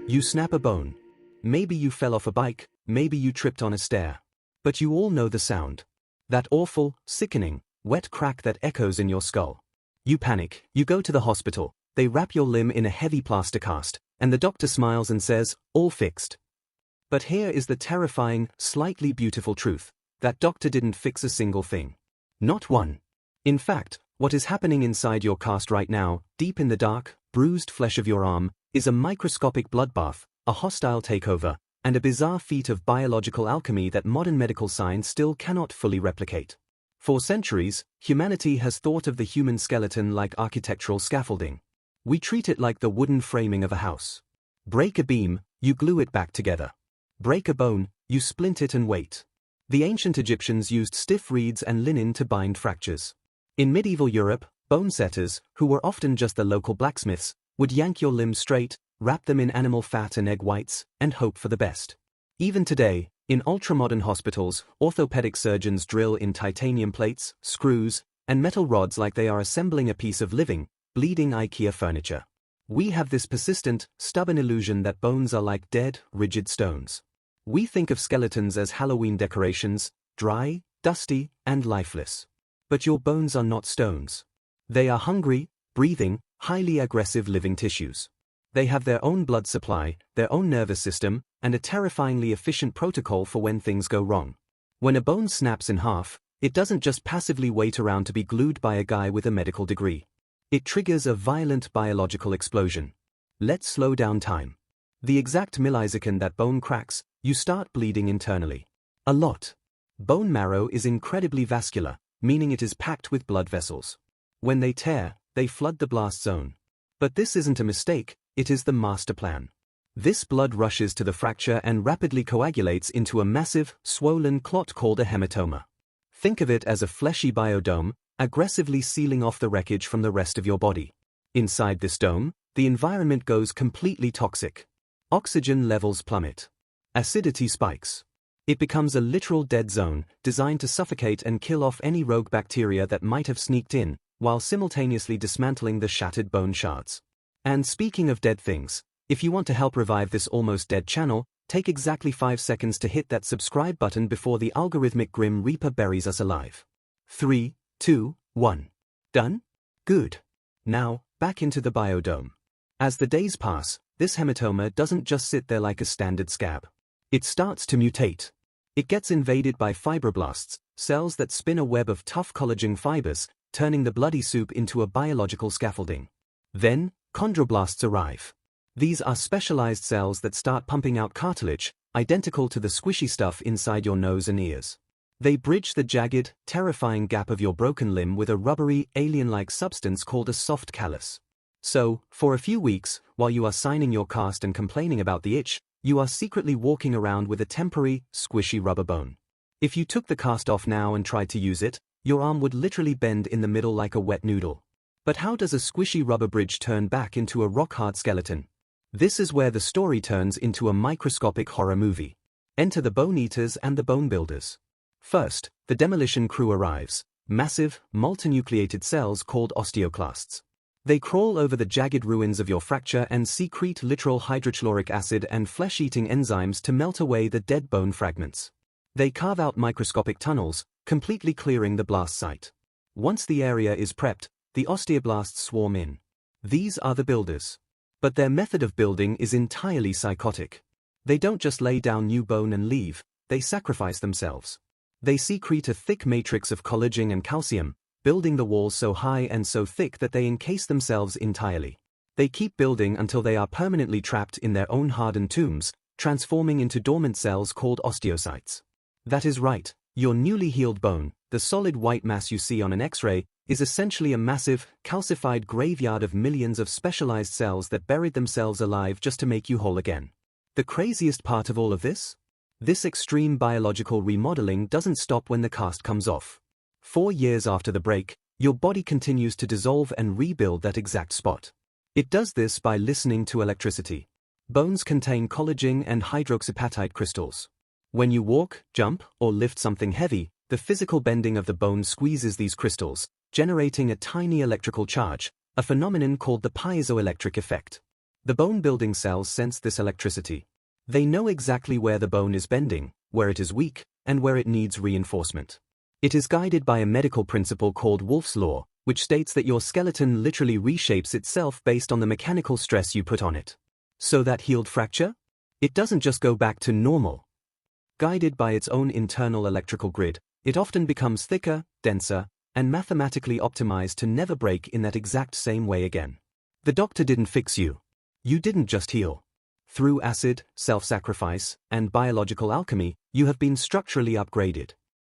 You snap a bone. Maybe you fell off a bike, maybe you tripped on a stair. But you all know the sound. That awful, sickening, wet crack that echoes in your skull. You panic, you go to the hospital, they wrap your limb in a heavy plaster cast, and the doctor smiles and says, "All fixed." But here is the terrifying, slightly beautiful truth. That doctor didn't fix a single thing. Not one. In fact, what is happening inside your cast right now, deep in the dark, bruised flesh of your arm, is a microscopic bloodbath, a hostile takeover, and a bizarre feat of biological alchemy that modern medical science still cannot fully replicate. For centuries, humanity has thought of the human skeleton like architectural scaffolding. We treat it like the wooden framing of a house. Break a beam, you glue it back together. Break a bone, you splint it and wait. The ancient Egyptians used stiff reeds and linen to bind fractures. In medieval Europe, bone setters, who were often just the local blacksmiths, would yank your limbs straight, wrap them in animal fat and egg whites, and hope for the best. Even today, in ultramodern hospitals, orthopedic surgeons drill in titanium plates, screws, and metal rods like they are assembling a piece of living, bleeding IKEA furniture. We have this persistent, stubborn illusion that bones are like dead, rigid stones. We think of skeletons as Halloween decorations, dry, dusty, and lifeless. But your bones are not stones. They are hungry, breathing, highly aggressive living tissues. They have their own blood supply, their own nervous system, and a terrifyingly efficient protocol for when things go wrong. When a bone snaps in half, it doesn't just passively wait around to be glued by a guy with a medical degree. It triggers a violent biological explosion. Let's slow down time. The exact millisecond that bone cracks, you start bleeding internally. A lot. Bone marrow is incredibly vascular, meaning it is packed with blood vessels. When they tear, they flood the blast zone. But this isn't a mistake, it is the master plan. This blood rushes to the fracture and rapidly coagulates into a massive, swollen clot called a hematoma. Think of it as a fleshy biodome, aggressively sealing off the wreckage from the rest of your body. Inside this dome, the environment goes completely toxic. Oxygen levels plummet. Acidity spikes. It becomes a literal dead zone, designed to suffocate and kill off any rogue bacteria that might have sneaked in, while simultaneously dismantling the shattered bone shards. And speaking of dead things, if you want to help revive this almost dead channel, take exactly 5 seconds to hit that subscribe button before the algorithmic Grim Reaper buries us alive. 3, 2, 1. Done? Good. Now, back into the biodome. As the days pass, this hematoma doesn't just sit there like a standard scab. It starts to mutate. It gets invaded by fibroblasts, cells that spin a web of tough collagen fibers, turning the bloody soup into a biological scaffolding. Then, chondroblasts arrive. These are specialized cells that start pumping out cartilage, identical to the squishy stuff inside your nose and ears. They bridge the jagged, terrifying gap of your broken limb with a rubbery, alien-like substance called a soft callus. So, for a few weeks, while you are signing your cast and complaining about the itch, you are secretly walking around with a temporary, squishy rubber bone. If you took the cast off now and tried to use it, your arm would literally bend in the middle like a wet noodle. But how does a squishy rubber bridge turn back into a rock-hard skeleton? This is where the story turns into a microscopic horror movie. Enter the bone eaters and the bone builders. First, the demolition crew arrives, massive, multinucleated cells called osteoclasts. They crawl over the jagged ruins of your fracture and secrete literal hydrochloric acid and flesh-eating enzymes to melt away the dead bone fragments. They carve out microscopic tunnels, completely clearing the blast site. Once the area is prepped, the osteoblasts swarm in. These are the builders. But their method of building is entirely psychotic. They don't just lay down new bone and leave, they sacrifice themselves. They secrete a thick matrix of collagen and calcium, building the walls so high and so thick that they encase themselves entirely. They keep building until they are permanently trapped in their own hardened tombs, transforming into dormant cells called osteocytes. That is right, your newly healed bone, the solid white mass you see on an X-ray, is essentially a massive, calcified graveyard of millions of specialized cells that buried themselves alive just to make you whole again. The craziest part of all of this? This extreme biological remodeling doesn't stop when the cast comes off. 4 years after the break, your body continues to dissolve and rebuild that exact spot. It does this by listening to electricity. Bones contain collagen and hydroxyapatite crystals. When you walk, jump, or lift something heavy, the physical bending of the bone squeezes these crystals, generating a tiny electrical charge, a phenomenon called the piezoelectric effect. The bone-building cells sense this electricity. They know exactly where the bone is bending, where it is weak, and where it needs reinforcement. It is guided by a medical principle called Wolff's law, which states that your skeleton literally reshapes itself based on the mechanical stress you put on it. So that healed fracture? It doesn't just go back to normal. Guided by its own internal electrical grid, it often becomes thicker, denser, and mathematically optimized to never break in that exact same way again. The doctor didn't fix you. You didn't just heal. Through acid, self-sacrifice, and biological alchemy, you have been structurally upgraded.